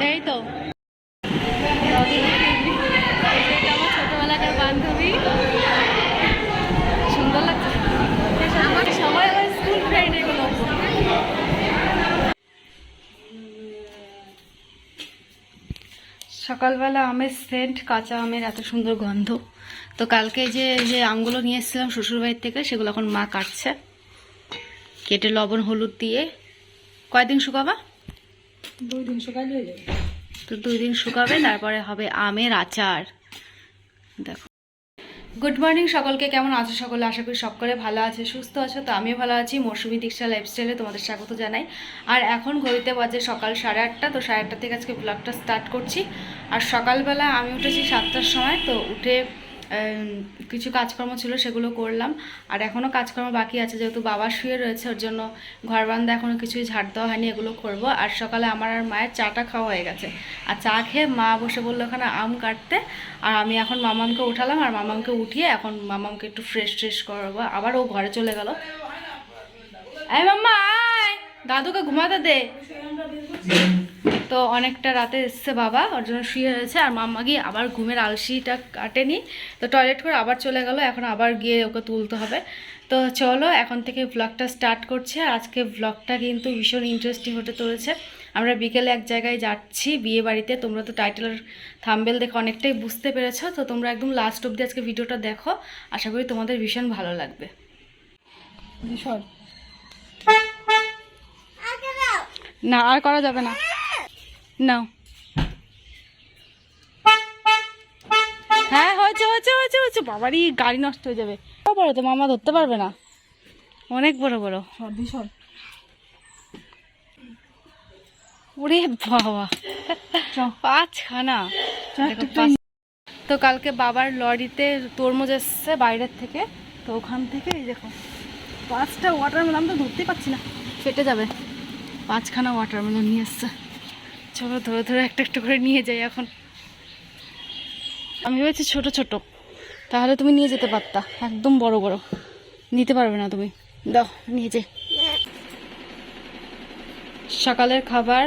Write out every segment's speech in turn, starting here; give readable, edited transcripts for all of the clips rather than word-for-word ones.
এই তো আমার ছোটবেলাকার বান্ধবী, সুন্দর লাগছে আমার সবাই, আমার স্কুল ফ্রেন্ড এগুলো। সকালবেলা আমের সেন্ট, কাঁচা আমের এত সুন্দর গন্ধ। তো কালকে যে যে আমগুলো নিয়ে এসেছিলাম শ্বশুরবাড়ির থেকে, সেগুলো এখন মা কাটছে, কেটে লবণ হলুদ দিয়ে। কয়দিন শুকাবা? 2 দিন শুকালে হয়ে যাবে। তো 2 দিন শুকাবে, তারপরে হবে আমের আচার। দেখো, গুড মর্নিং সকলকে, কেমন আছো সকলে? আশা করি সকলে ভালো আছে, সুস্থ আছো। তো আমিও ভালো আছি। মৌসুমী দীক্ষা লাইফস্টাইলে তোমাদের স্বাগত জানাই। আর এখন ঘড়িতে বাজে সকাল 8:30। তো 8:30 থেকে আজকে ব্লগটা স্টার্ট করছি। আর সকালবেলা আমি উঠেছি 7টার সময়। তো উঠে কিছু কাজকর্ম ছিল, সেগুলো করলাম। আর এখনও কাজকর্ম বাকি আছে, যেহেতু বাবা শুয়ে রয়েছে, ওর জন্য ঘর বারান্দা এখনও কিছুই ঝাড় দেওয়া হয়নি, এগুলো করব। আর সকালে আমার আর মায়ের চাটা খাওয়া হয়ে গেছে। আর চা খেয়ে মা বসে বললো ওখানে আম কাটতে। আর আমি এখন মামামকে উঠালাম, আর মামামকে উঠিয়ে এখন মামামকে একটু ফ্রেশ করবো। আবার ও ঘরে চলে গেল। এই মাম্মা আয়, দাদুকে ঘুমাতে দে। তো অনেকটা রাতে এসছে বাবা, ওর জন্য শুয়ে রয়েছে। আর মাম্মা গিয়ে আবার ঘুমের আলসিটা কাটেনি, তো টয়লেট করে আবার চলে গেল। এখন আবার গিয়ে ওকে তুলতে হবে। তো চলো এখন থেকে ব্লগটা স্টার্ট করছে। আর আজকে ব্লগটা কিন্তু ভীষণ ইন্টারেস্টিং হতে চলেছে। আমরা বিকেলে এক জায়গায় যাচ্ছি, বিয়ে বাড়িতে। তোমরা তো টাইটেল থাম্বনেল দেখে অনেকটাই বুঝতে পেরেছো। তো তোমরা একদম লাস্ট অবধি আজকে ভিডিওটা দেখো, আশা করি তোমাদের ভীষণ ভালো লাগবে। না, আর করা যাবে না, নাও। হ্যাঁ, হয়েছে হয়েছে হয়েছে হয়েছে। বাবারই গাড়ি নষ্ট হয়ে যাবে। বড় তো মামা ধরতে পারবে না, অনেক বড় বড়। ওরে বাবা, 5খানা। তো কালকে বাবার লরিতে তরমুজ এসছে বাইরের থেকে। তো ওখান থেকে এই দেখো 5টা ওয়াটারমেলন, তো ধরতেই পারছি না, ফেটে যাবে। 5খানা ওয়াটারমেলন নিয়ে এসছে। চলো ধরে ধরে একটা একটা করে নিয়ে যাই এখন। আমি ভেবেছি ছোট ছোট, তাহলে তুমি নিয়ে যেতে পারতা। একদম বড় বড় নিতে পারবে না তুমি। দাও নিয়ে যাই। সকালের খাবার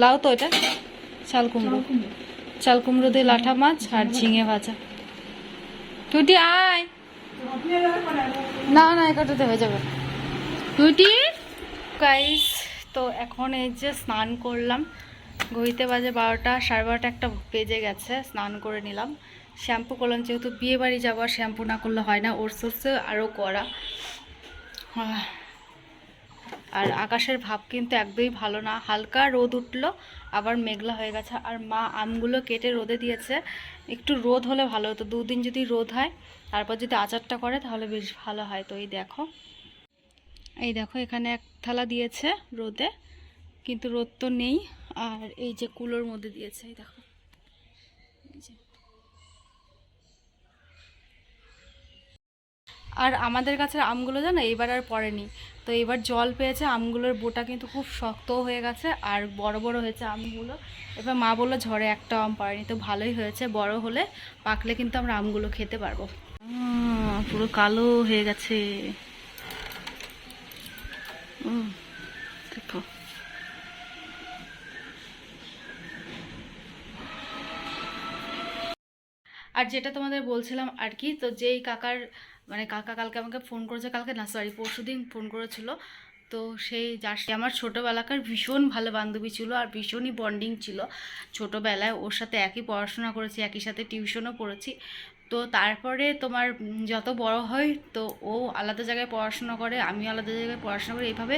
লাও তো, এটা চাল কুমড়ো, চাল কুমড়ো দিয়ে লাঠা মাছ আর ঝিঙে ভাজা। টুটি আয়। না না, একাটাতে হয়ে যাবে। টুটি গাইস, তো এখন এই যে স্নান করলাম। ঘড়িতে বাজে 12টা, 12:30 একটা বেজে গেছে। স্নান করে নিলাম, শ্যাম্পু করলাম, যেহেতু বিয়ে বাড়ি যাবো, শ্যাম্পু না করলে হয় না। ওর সোর্সে আরও করা। আর আকাশের ভাব কিন্তু একদমই ভালো না, হালকা রোদ উঠলো, আবার মেঘলা হয়ে গেছে। আর মা আমগুলো কেটে রোদে দিয়েছে। একটু রোদ হলে ভালো হতো, 2 দিন যদি রোদ হয়, তারপর যদি আচারটা করে তাহলে বেশ ভালো হয়। তো এই দেখো এখানে 1 থালা দিয়েছে রোদে, কিন্তু রোদ তো নেই। আর এই যে কুলোর মধ্যে দিয়েছে, এই দেখো। এই যে, আর আমাদের কাছের আমগুলো জানো এবার আর পড়েনি। তো এবার জল পেয়েছে, আমগুলোর বোটা কিন্তু খুব শক্ত হয়ে গেছে আর বড় বড় হয়েছে আমগুলো। এবার মা বললো ঝড়ে একটা আম পড়েনি, তো ভালোই হয়েছে। বড় হলে পাকলে কিন্তু আমরা আমগুলো খেতে পারবো। পুরো কালো হয়ে গেছে। দেখো, আর যেটা তোমাদের বলছিলাম আর কি, তো যেই কাকার মানে কাকা কালকে আমাকে ফোন করেছে, কালকে না সরি পরশুদিন ফোন করেছিল। তো সেই যার আমার ছোটোবেলাকার ভীষণ ভালো বান্ধবী ছিল, আর ভীষণই বন্ডিং ছিল ছোটোবেলায়। ওর সাথে একই পড়াশোনা করেছি, একই সাথে টিউশনও পড়েছি। তো তারপরে তোমার যত বড় হয়, তো ও আলাদা জায়গায় পড়াশোনা করে, আমি আলাদা জায়গায় পড়াশোনা করি, এইভাবে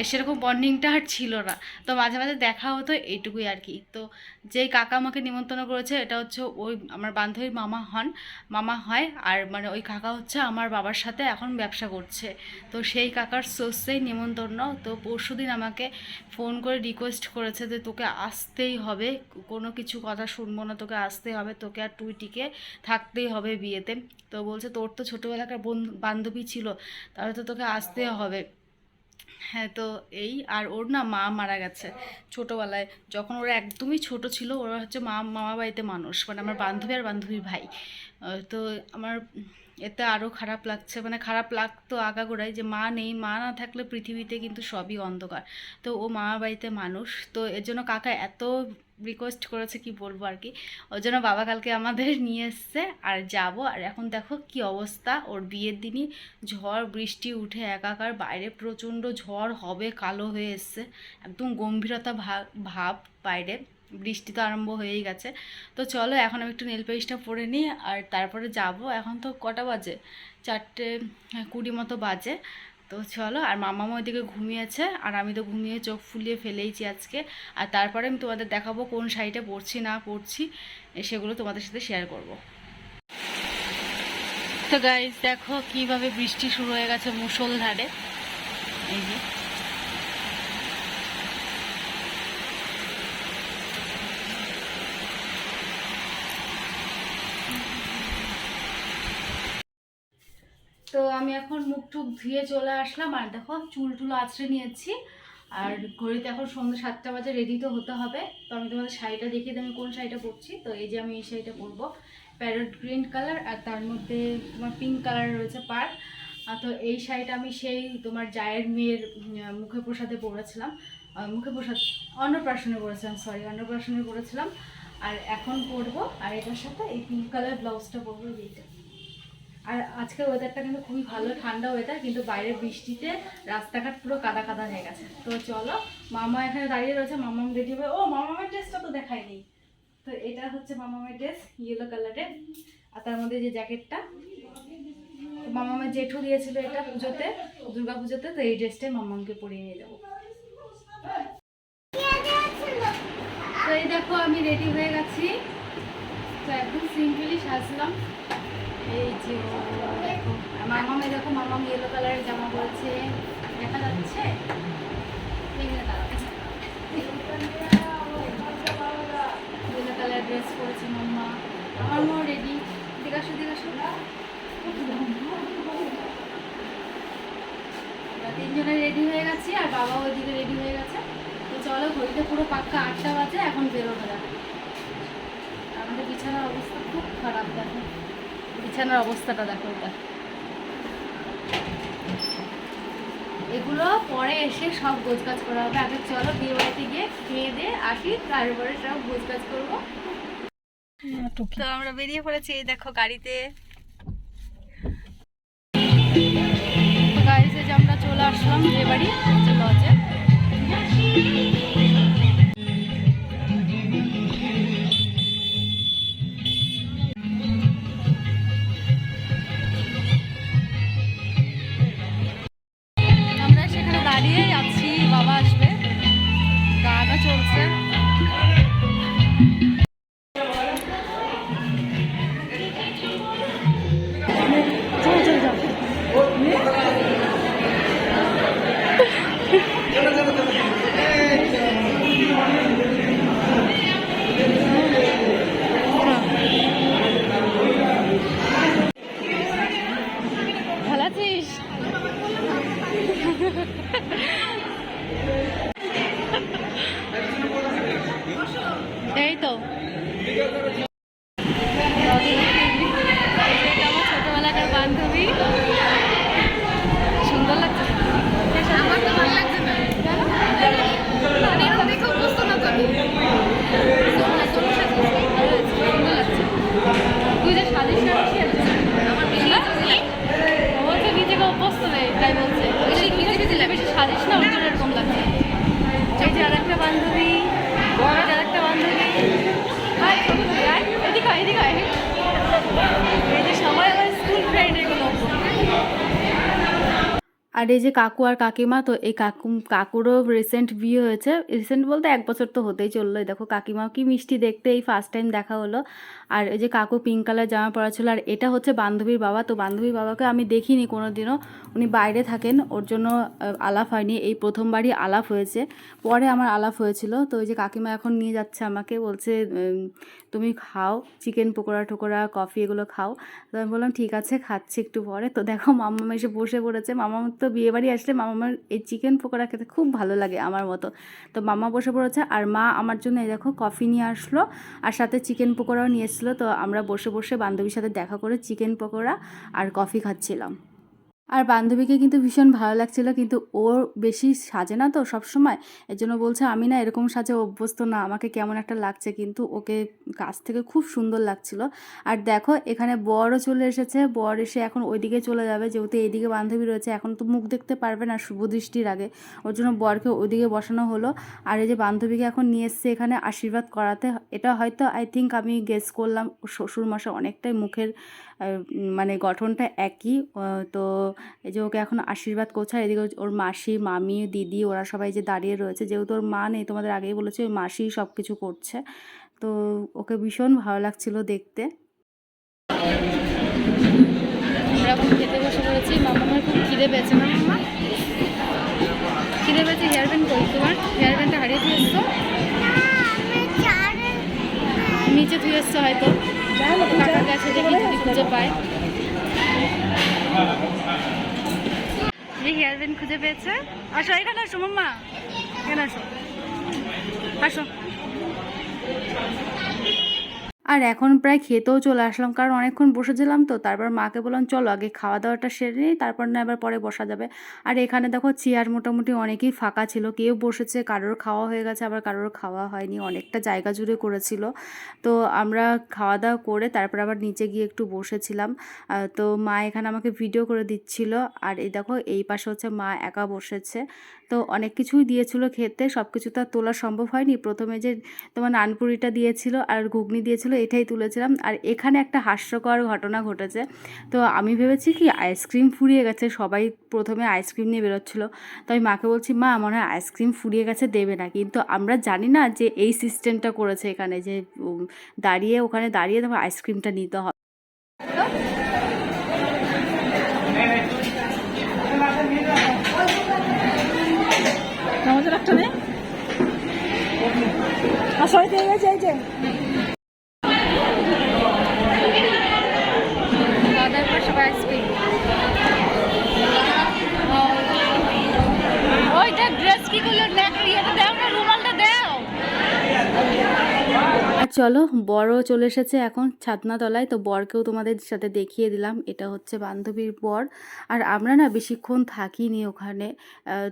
সেরকম বন্ডিংটা আর ছিল না। তো মাঝে মাঝে দেখা হতো, এইটুকুই আর কি। তো যেই কাকা আমাকে নিমন্ত্রণ করেছে, এটা হচ্ছে ওই আমার বান্ধবীর মামা হয়। আর মানে ওই কাকা হচ্ছে আমার বাবার সাথে এখন ব্যবসা করছে। তো সেই কাকার সোর্সেই নিমন্ত্রণ। তো পরশুদিন আমাকে ফোন করে রিকোয়েস্ট করেছে যে তোকে আসতেই হবে, কোনো কিছু কথা শুনবো না, তোকে আসতেই হবে, তোকে আর টুইটিকে থাকতেই হবে বিয়েতে। তো বলছে তোর তো ছোটোবেলাকার বান্ধবী ছিল, তাহলে তো তোকে আসতে হবে। হ্যাঁ, তো এই আর ওর না মা মারা গেছে ছোটোবেলায়, যখন ওরা একদমই ছোট ছিল। ওরা হচ্ছে মামা বাড়িতে মানুষ, মানে আমার বান্ধবী আর বান্ধবীর ভাই। তো আমার এতে আরও খারাপ লাগছে, মানে খারাপ লাগতো আগাগোড়াই যে মা নেই, মা না থাকলে পৃথিবীতে কিন্তু সবই অন্ধকার। তো ও মামার বাড়িতে মানুষ, তো এর জন্য কাকা এত রিকোয়েস্ট করেছে কি বলবো আর কি। ওর জন্য বাবা কালকে আমাদের নিয়ে এসছে আর যাব। আর এখন দেখো কি অবস্থা, ওর বিয়ের দিনই ঝড় বৃষ্টি উঠে একাকার, বাইরে প্রচণ্ড ঝড় হবে, কালো হয়ে এসছে, একদম গম্ভীরতা ভাব বাইরে, বৃষ্টি তো আরম্ভ হয়েই গেছে। তো চলো এখন আমি একটু নেল পালিশটা পরে নিই আর তারপরে যাব। এখন তো কটা বাজে, 4:20 মতো বাজে। তো চলো, আর মামামা ওইদিকে ঘুমিয়েছে আর আমি তো ঘুমিয়ে চোখ ফুলিয়ে ফেলেইছি আজকে। আর তারপরে আমি তোমাদের দেখাবো কোন শাড়িটা পরছি না পরছি, সেগুলো তোমাদের সাথে শেয়ার করব। তো গাইস দেখো কিভাবে বৃষ্টি শুরু হয়ে গেছে মুষলধারে, এই যে। তো আমি এখন মুখ টুক ধুয়ে চলে আসলাম আর দেখো চুল টুল আঁচড়ে নিয়েছি। আর ঘড়িতে এখন সন্ধ্যা 7টা বাজে, রেডি তো হতে হবে। তো আমি তোমাদের শাড়িটা দেখিয়ে দিই আমি কোন শাড়িটা পরছি। তো এই যে আমি এই শাড়িটা পরবো, প্যারট গ্রিন কালার, আর তার মধ্যে তোমার পিঙ্ক কালার রয়েছে পাড়। তো এই শাড়িটা আমি সেই তোমার জায়ের মেয়ের মুখে প্রসাদে পরেছিলাম, মুখে প্রসাদ অন্নপ্রাশনে পরেছিলাম, সরি অন্নপ্রাশনে পরেছিলাম। আর এখন পরবো, আর এটার সাথে এই পিঙ্ক কালার ব্লাউজটা পরবো এইটা। আর আজকের ওয়েদারটা কিন্তু খুবই ভালো, ঠান্ডা ওয়েদার, কিন্তু বাইরে বৃষ্টিতে রাস্তাঘাট পুরো কাদা কাদা হয়ে গেছে। তো চলো, মামা এখানে দাঁড়িয়ে রয়েছে, মামাম রেডি হবে। ও মামামের ড্রেসটা তো দেখায়নি। তো এটা হচ্ছে মামামের ড্রেস, ইয়েলো কালারের, আর তার মধ্যে যে জ্যাকেটটা মামামের জেঠু দিয়েছিল এটা পুজোতে, দুর্গা পুজোতে। তো এই ড্রেসটাই মামামকে পরিয়ে নিয়ে যাবো। তো এই দেখো আমি রেডি হয়ে গেছি, তো একদম সিম্পলি সাজলাম। এই যে দেখো মামামে, দেখো মামাম ইয়েলো কালারের জামা পরেছে, দেখা যাচ্ছে? ইয়েলো কালার ড্রেস পরেছে মাম্মা, আমার মাও রেডি। দিকাশো দিকাশো, তিনজনে রেডি হয়ে গেছি আর বাবা ওইদিকে রেডি হয়ে গেছে। তো চলো, ঘড়িতে পুরো পাক্কা 8টা বাজে, এখন বেরোনো যাবে। আমাদের বিছানার অবস্থা খুব খারাপ, দেখো বিছানার অবস্থাটা দেখো এটা। এগুলো পরে এসে সব গোছগাছ করা হবে। আগে চলো বিয়ে বাড়িতে গিয়ে খেয়ে দিয়ে আসি, তারপরে সব গোছগাছ করবো। তো আমরা বেরিয়ে পড়েছি, এই দেখো গাড়িতে। তো গাড়িতে যে আমরা চলে আসলাম বিয়ে বাড়ি লজে। আমরা সেখানে দাঁড়িয়েই আছি, বাবা আসবে, গানও চলছে। ভালো আছিস? এই তো আমার ছোটবেলাকার বান্ধবী, সুন্দর লাগছে। আমার তো ভালো লাগছে না, দেখো বুঝতো না তো। তুই যে সাজিস না বলছে, নিজেকে অভ্যস্ত নেই তাই বলছে, বেশি সাজিস না ওর জন্য এরকম লাগছে। এই যে আরেকটা বান্ধবী, আরেকটা বান্ধবী, এদিকে এদিকে, এই যে সবাই আমার স্কুল ফ্রেন্ড এগুলো। আর এই যে কাকু আর কাকিমা, তো এই কাকুরও রিসেন্ট বিয়ে হয়েছে, রিসেন্ট বলতে 1 বছর তো হতেই চললো। দেখো কাকিমাও কি মিষ্টি দেখতে, এই ফার্স্ট টাইম দেখা হলো। আর এই যে কাকু পিঙ্ক কালার জামা পরা ছিল। আর এটা হচ্ছে বান্ধবীর বাবা। তো বান্ধবীর বাবাকে আমি দেখিনি কোনো দিনও, উনি বাইরে থাকেন, ওর জন্য আলাপ হয়নি, এই প্রথমবারই আলাপ হয়েছে, পরে আমার আলাপ হয়েছিল। তো ওই যে কাকিমা এখন নিয়ে যাচ্ছে আমাকে, বলছে তুমি খাও চিকেন পকোড়া টোকোড়া কফি এগুলো খাও। তো আমি বললাম ঠিক আছে খাচ্ছি একটু পরে। তো দেখো মাম্মাম এসে বসে পড়েছে, মাম্মাম তো বিয়েবাড়ি আসলে মামার এই চিকেন পকোড়া খেতে খুব ভালো লাগে আমার মতো। তো মামা বসে পড়েছে আর মা আমার জন্য এই দেখো কফি নিয়ে আসলো আর সাথে চিকেন পকোড়াও নিয়ে এসেছিলো। তো আমরা বসে বসে বান্ধবীর সাথে দেখা করে চিকেন পকোড়া আর কফি খাচ্ছিলাম। আর বান্ধবীকে কিন্তু ভীষণ ভালো লাগছিলো, কিন্তু ওর বেশি সাজে না তো সবসময়, এর জন্য বলছে আমি না এরকম সাজে অভ্যস্ত না, আমাকে কেমন একটা লাগছে, কিন্তু ওকে কাছ থেকে খুব সুন্দর লাগছিল। আর দেখো এখানে বরও চলে এসেছে, বর এসে এখন ওইদিকে চলে যাবে, যেহেতু এইদিকে বান্ধবী রয়েছে, এখন তো মুখ দেখতে পারবে না শুভ দৃষ্টির আগে, ওর জন্য বরকে ওইদিকে বসানো হলো। আর এই যে বান্ধবীকে এখন নিয়ে এসছে এখানে আশীর্বাদ করাতে। এটা হয়তো আই থিঙ্ক আমি গেস করলাম শ্বশুরমশাই, অনেকটাই মুখের মানে গঠনটা একই। তো এই যে ওকে এখন আশীর্বাদ করছে। আর এদিকে ওর মাসি, মামি, দিদি ওরা সবাই যে দাঁড়িয়ে রয়েছে, যেহেতু ওর মা নেই, তোমাদের আগেই বলেছি, ওই মাসি সব কিছু করছে। তো ওকে ভীষণ ভালো লাগছিল দেখতে। আমরা এখন খেতে বসে পড়েছি। মামার খুব খিদে পেয়েছে না মামা? খিদে পেয়েছে। হেয়ার ব্যান্ড করি তোমার? হেয়ার ব্যান্ডটা হারিয়ে দিয়ে এসছো? নিচে ধুয়ে এসছো হয়তো, টাকা গেছে দেখি যদি খুঁজে পায়। এই হেয়ার ব্যান্ড খুঁজে পেয়েছে। আসো এখানে আসো মাম্মা, এখানে আসো, আসো। আর এখন প্রায় খেতেও চলে আসলাম, কারণ অনেকক্ষণ বসেছিলাম তো। তারপর মাকে বললাম চলো আগে খাওয়া দাওয়াটা সেরে নিই, তারপর না এবার পরে বসা যাবে। আর এখানে দেখো চেয়ার মোটামুটি অনেকেই ফাঁকা ছিল, কেউ বসেছে, কারোর খাওয়া হয়ে গেছে, আবার কারোর খাওয়া হয়নি, অনেকটা জায়গা জুড়ে করেছিল। তো আমরা খাওয়া দাওয়া করে তারপর আবার নিচে গিয়ে একটু বসেছিলাম। তো মা এখানে আমাকে ভিডিও করে দিচ্ছিল। আর এই দেখো এই পাশে হচ্ছে মা একা বসেছে। তো অনেক কিছুই দিয়েছিল খেতে, সব কিছু তো আর তোলা সম্ভব হয়নি। প্রথমে যে তোমার নানপুরিটা দিয়েছিল আর ঘুগনি দিয়েছিল, এটাই তুলেছিলাম। আর এখানে একটা হাস্যকর ঘটনা ঘটেছে। তো আমি ভেবেছি কি আইসক্রিম ফুরিয়ে গেছে, সবাই প্রথমে আইসক্রিম নিয়ে বেরোচ্ছিলো। তো আমি মাকে বলছি মা মনে হয় আইসক্রিম ফুরিয়ে গেছে, দেবে না। কিন্তু আমরা জানি না যে এই সিস্টেমটা করেছে এখানে, যে দাঁড়িয়ে ওখানে দাঁড়িয়ে তোমার আইসক্রিমটা নিতে হবে। আমাদের একটা নেই আসলে পেয়ে গেছে। এই যে সবাই আইসক্রিম, ওইটা ড্রেস কি করলো, ইয়েটা দাও না, রুমালটা দাও। আর চলো বরও চলে এসেছে এখন ছাদনাতলায়। তো বরকেও তোমাদের সাথে দেখিয়ে দিলাম, এটা হচ্ছে বান্ধবীর বর। আর আমরা না বেশিক্ষণ থাকিনি ওখানে,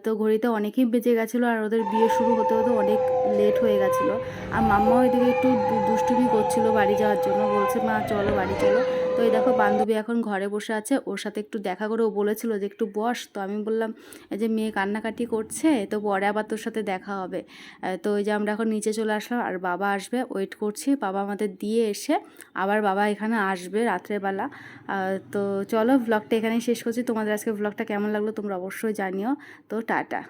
তো ঘড়িতে অনেকই বেজে গেছিলো, আর ওদের বিয়ে শুরু হতে হতে অনেক লেট হয়ে গেছিলো। আর মাম্মাও এদিকে একটু দুষ্টুমি করছিল বাড়ি যাওয়ার জন্য, বলছে মা চলো বাড়ি চলো। তো এই দেখো বান্ধবী এখন ঘরে বসে আছে, ওর সাথে একটু দেখা করে ও বলেছিল যে একটু বস। তো আমি বললাম এই যে মেয়ে কান্নাকাটি করছে, তো পরে আবার তোর সাথে দেখা হবে। তো ওই যে আমরা এখন নিচে চলে আসলাম, আর বাবা আসবে ওয়েট করছি। বাবা আমাদের দিয়ে এসে আবার বাবা এখানে আসবে রাত্রেবেলা। তো চলো ব্লগটা এখানেই শেষ করছি। তোমাদের আজকে ব্লগটা কেমন লাগলো তোমরা অবশ্যই জানিও। তো টাটা।